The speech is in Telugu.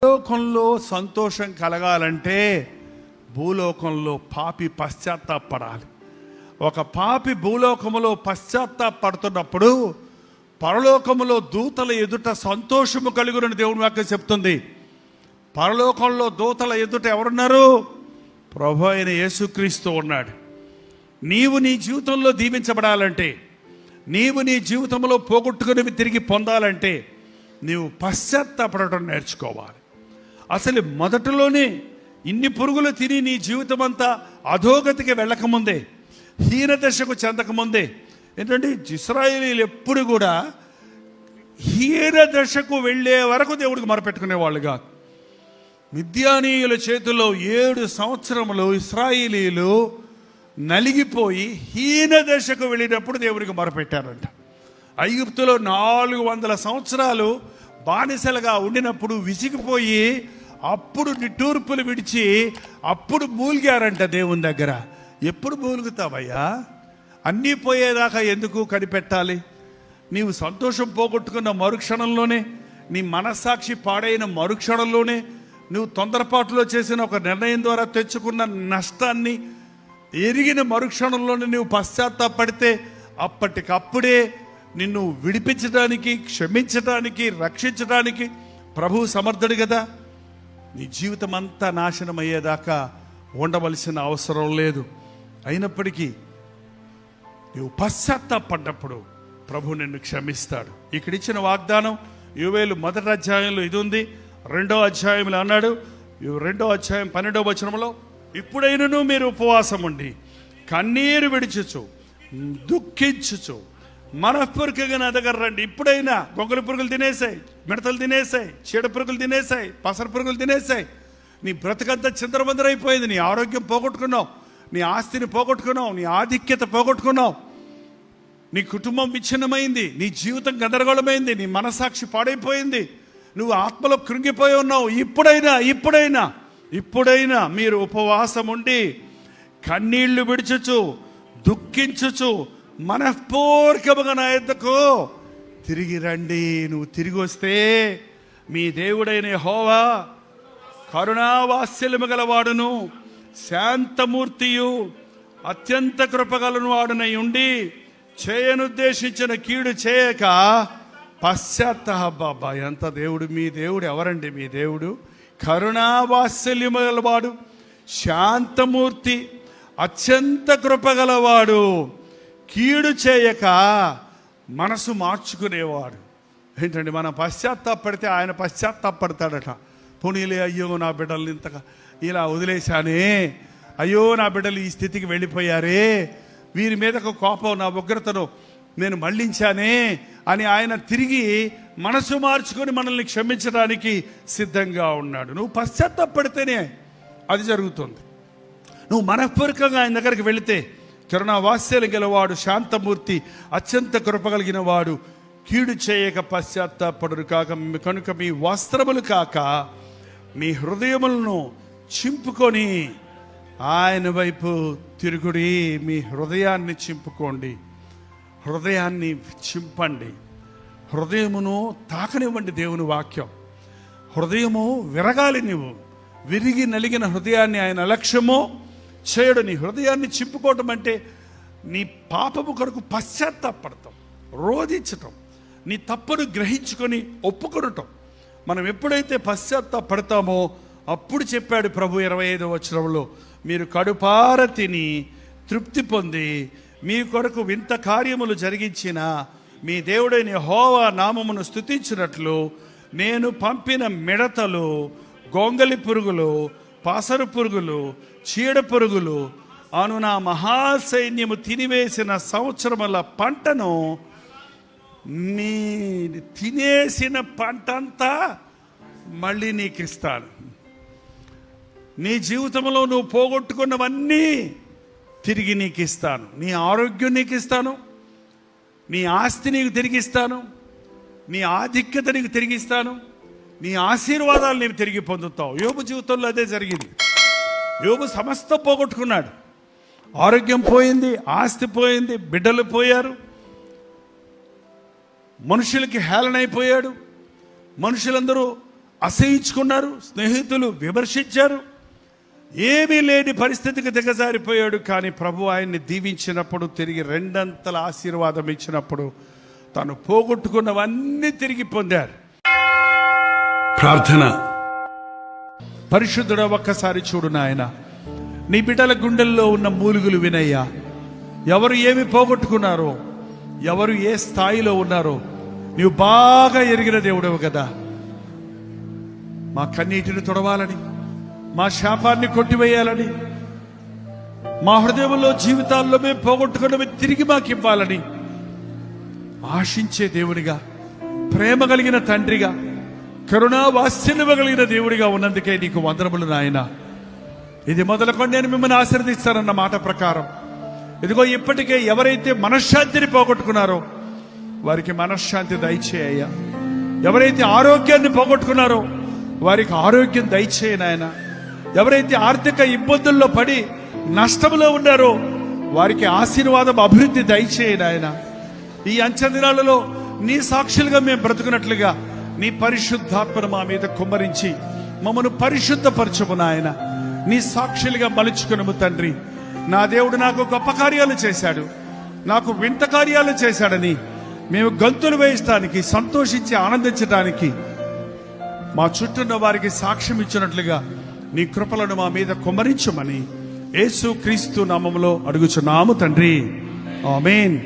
లోకంలో సంతోషం కలగాలంటే భూలోకంలో పాపి పశ్చాత్తాపడాలి. ఒక పాపి భూలోకములో పశ్చాత్తాపడుతున్నప్పుడు పరలోకములో దూతల ఎదుట సంతోషము కలుగునని దేవుని వాక్యం చెప్తుంది. పరలోకంలో దూతల ఎదుట ఎవరున్నారు? ప్రభు అయిన యేసుక్రీస్తు ఉన్నాడు. నీవు నీ జీవితంలో దీవించబడాలంటే, నీవు నీ జీవితంలో పోగొట్టుకునేవి తిరిగి పొందాలంటే నీవు పశ్చాత్తాపడటం నేర్చుకోవాలి. అసలు మొదటిలోనే ఇన్ని పురుగులు తిని నీ జీవితం అంతా అధోగతికి వెళ్ళకముందే, హీన దశకు చెందకముందే, ఏంటంటే ఇశ్రాయేలీయులు ఎప్పుడు కూడా హీన దశకు వెళ్ళే వరకు దేవుడికి మొరపెట్టుకునేవాళ్ళు కాదు. మిద్యానీయుల చేతిలో 7 సంవత్సరములు ఇశ్రాయేలీయులు నలిగిపోయి హీన దశకు వెళ్ళినప్పుడు దేవుడికి మొరపెట్టారంట. ఐగుప్తులో 400 సంవత్సరాలు బానిసలుగా ఉండినప్పుడు విసిగిపోయి అప్పుడు నిట్టూర్పులు విడిచి అప్పుడు మూలిగారంట దేవుని దగ్గర. ఎప్పుడు మూలుగుతావయ్యా? అన్నీ పోయేదాకా ఎందుకు కనిపెట్టాలి? నీవు సంతోషం పోగొట్టుకున్న మరుక్షణంలోనే, నీ మనస్సాక్షి పాడైన మరుక్షణంలోనే, నువ్వు తొందరపాటులో చేసిన ఒక నిర్ణయం ద్వారా తెచ్చుకున్న నష్టాన్ని ఎరిగిన మరుక్షణంలోనే నువ్వు పశ్చాత్తాపడితే అప్పటికప్పుడే నిన్ను విడిపించడానికి, క్షమించడానికి, రక్షించడానికి ప్రభువు సమర్థుడు కదా. నీ జీవితం అంతా నాశనం అయ్యేదాకా ఉండవలసిన అవసరం లేదు. అయినప్పటికీ నువ్వు పశ్చాత్తాపడ్డప్పుడు ప్రభు నిన్ను క్షమిస్తాడు. ఇక్కడ ఇచ్చిన వాగ్దానం యోవేలు 1వ అధ్యాయంలో ఇది ఉంది. 2వ అధ్యాయంలో అన్నాడు, 2వ అధ్యాయం 12వ వచనంలో, ఇప్పుడైనను మీరు ఉపవాసం ఉండి కన్నీరు విడిచుచు దుఃఖించుచు మనఃపూర్వకంగా నా దగ్గర రండి. ఇప్పుడైనా గొంగళి పురుగులు తినేసాయి, మిడతలు తినేసాయి, చీడ పురుగులు తినేసాయి, పసర పురుగులు తినేసాయి. నీ బ్రతుకంతా చిందరబందరైపోయింది. నీ ఆరోగ్యం పోగొట్టుకున్నావు, నీ ఆస్తిని పోగొట్టుకున్నావు, నీ ఆధిక్యత పోగొట్టుకున్నావు, నీ కుటుంబం విచ్ఛిన్నమైంది, నీ జీవితం గందరగోళమైంది, నీ మనసాక్షి పాడైపోయింది, నువ్వు ఆత్మలో కృంగిపోయి ఉన్నావు. ఇప్పుడైనా మీరు ఉపవాసం ఉండి కన్నీళ్లు విడుచుచు దుఃఖించుచు మనఃపూర్వకముగా నా యొద్దకు తిరిగి రండి. నువ్వు తిరిగి వస్తే మీ దేవుడైన యెహోవా కరుణావాత్సల్యము గలవాడును శాంతమూర్తియు అత్యంత కృపగలను వాడునై ఉండి చేయనుద్దేశించిన కీడు చేయక పశ్చాత్తాప. ఎంత దేవుడు మీ దేవుడు! ఎవరండి మీ దేవుడు? కరుణావాత్సల్యము గలవాడు, శాంతమూర్తి, అత్యంత కృపగలవాడు, కీడు చేయక మనసు మార్చుకునేవాడు. ఏంటండి, మనం పశ్చాత్తాపడితే ఆయన పశ్చాత్తాపడతాడట. పోనీలే, అయ్యో నా బిడ్డలు ఇంతగా ఇలా వదిలేశానే, అయ్యో నా బిడ్డలు ఈ స్థితికి వెళ్ళిపోయారే, వీరి మీదకు కోపం, నా ఉగ్రతను నేను మళ్ళించానే అని ఆయన తిరిగి మనసు మార్చుకొని మనల్ని క్షమించడానికి సిద్ధంగా ఉన్నాడు. నువ్వు పశ్చాత్తాపడితేనే అది జరుగుతుంది. నువ్వు మనఃపూర్వకంగా ఆయన దగ్గరికి వెళితే, కరుణావాత్సల్యం గలవాడు, శాంతమూర్తి, అత్యంత కృపగలిగిన వాడు, కీడు చేయక పశ్చాత్తాపడురు కాక కనుక మీ వస్త్రములు కాక మీ హృదయములను చింపుకొని ఆయన వైపు తిరుగుడి. మీ హృదయాన్ని చింపుకోండి, హృదయాన్ని చింపండి, హృదయమును తాకనివ్వండి. దేవుని వాక్యం, హృదయము విరగాలి. నువ్వు విరిగి నలిగిన హృదయాన్ని ఆయన అలక్ష్యమో చేయడు. నీ హృదయాన్ని చింపుకోవటం అంటే నీ పాపము కొరకు పశ్చాత్తాపడటం, రోధించటం, నీ తప్పును గ్రహించుకొని ఒప్పుకొనటం. మనం ఎప్పుడైతే పశ్చాత్తాపడతామో అప్పుడు చెప్పాడు ప్రభు 25వ వచనంలో, మీరు కడుపార తిని తృప్తి పొంది మీ కొరకు వింత కార్యములు జరిగించిన మీ దేవుడైన యెహోవా నామమును స్తుతించినట్లు నేను పంపిన మిడతలు, గొంగలి పురుగులు, పాసరు పురుగులు, చీడ పురుగులు అను నా మహాసైన్యము తినివేసిన సంవత్సరముల పంటను, నీ తినేసిన పంటంతా మళ్ళీ నీకు ఇస్తాను. నీ జీవితంలో నువ్వు పోగొట్టుకున్నవన్నీ తిరిగి నీకు ఇస్తాను. నీ ఆరోగ్యం నీకు ఇస్తాను, నీ ఆస్తి నీకు తిరిగిస్తాను, నీ ఆధిక్యత నీకు తిరిగిస్తాను, నీ ఆశీర్వాదాలు నీవు తిరిగి పొందుతావు. యోబు జీవితంలో అదే జరిగింది. యోబు సమస్తం పోగొట్టుకున్నాడు. ఆరోగ్యం పోయింది, ఆస్తి పోయింది, బిడ్డలు పోయారు, మనుషులకి హేళనైపోయాడు. మనుషులందరూ అసహించుకున్నారు, స్నేహితులు విమర్శించారు, ఏమీ లేని పరిస్థితికి దిగజారిపోయాడు. కానీ ప్రభు ఆయన్ని దీవించినప్పుడు, తిరిగి రెండంతల ఆశీర్వాదం ఇచ్చినప్పుడు తను పోగొట్టుకున్నవన్నీ తిరిగి పొందారు. ప్రార్థన. పరిశుద్ధుడా, ఒక్కసారి చూడు నాయన, నీ బిడ్డల గుండెల్లో ఉన్న మూలుగులు వినయ్యా. ఎవరు ఏమి పోగొట్టుకున్నారో, ఎవరు ఏ స్థాయిలో ఉన్నారో నీవు బాగా ఎరిగిన దేవుడవు కదా. మా కన్నీటిని తొడవాలని, మా శాపాన్ని కొట్టివేయాలని, మా హృదయంలో జీవితాల్లో మేము పోగొట్టుకున్నవి తిరిగి మాకు ఇవ్వాలని ఆశించే దేవునిగా, ప్రేమ కలిగిన తండ్రిగా, కరుణా వాత్సల్యము కలిగిన దేవుడిగా ఉన్నందుకే నీకు వందనములు నాయన. ఇది మొదలుకొని నేను మిమ్మల్ని ఆశీర్వదిస్తానన్న మాట ప్రకారం ఇదిగో ఇప్పటికే ఎవరైతే మనశ్శాంతిని పోగొట్టుకున్నారో వారికి మనశ్శాంతి దయచేయ్యా. ఎవరైతే ఆరోగ్యాన్ని పోగొట్టుకున్నారో వారికి ఆరోగ్యం దయచేయ నాయన. ఎవరైతే ఆర్థిక ఇబ్బందుల్లో పడి నష్టంలో ఉన్నారో వారికి ఆశీర్వాదం, అభివృద్ధి దయచేయ నాయన. ఈ అంచె దినాలలో నీ సాక్షులుగా మేము బ్రతుకున్నట్లుగా నీ పరిశుద్ధాత్మను మా మీద కుమ్మరించి మమ్మను పరిశుద్ధపరచుము నాయన. నీ సాక్షులుగా మలుచుకునుము తండ్రి. నా దేవుడు నాకు గొప్ప కార్యాలు చేశాడు, నాకు వింత కార్యాలు చేశాడని మేము గంతులు వేయడానికి, సంతోషించి ఆనందించడానికి, మా చుట్టూన్న వారికి సాక్ష్యం ఇచ్చినట్లుగా నీ కృపలను మా మీద కుమ్మరించమని యేసు క్రీస్తు నామములో అడుగుచున్నాము తండ్రి. ఆమేన్.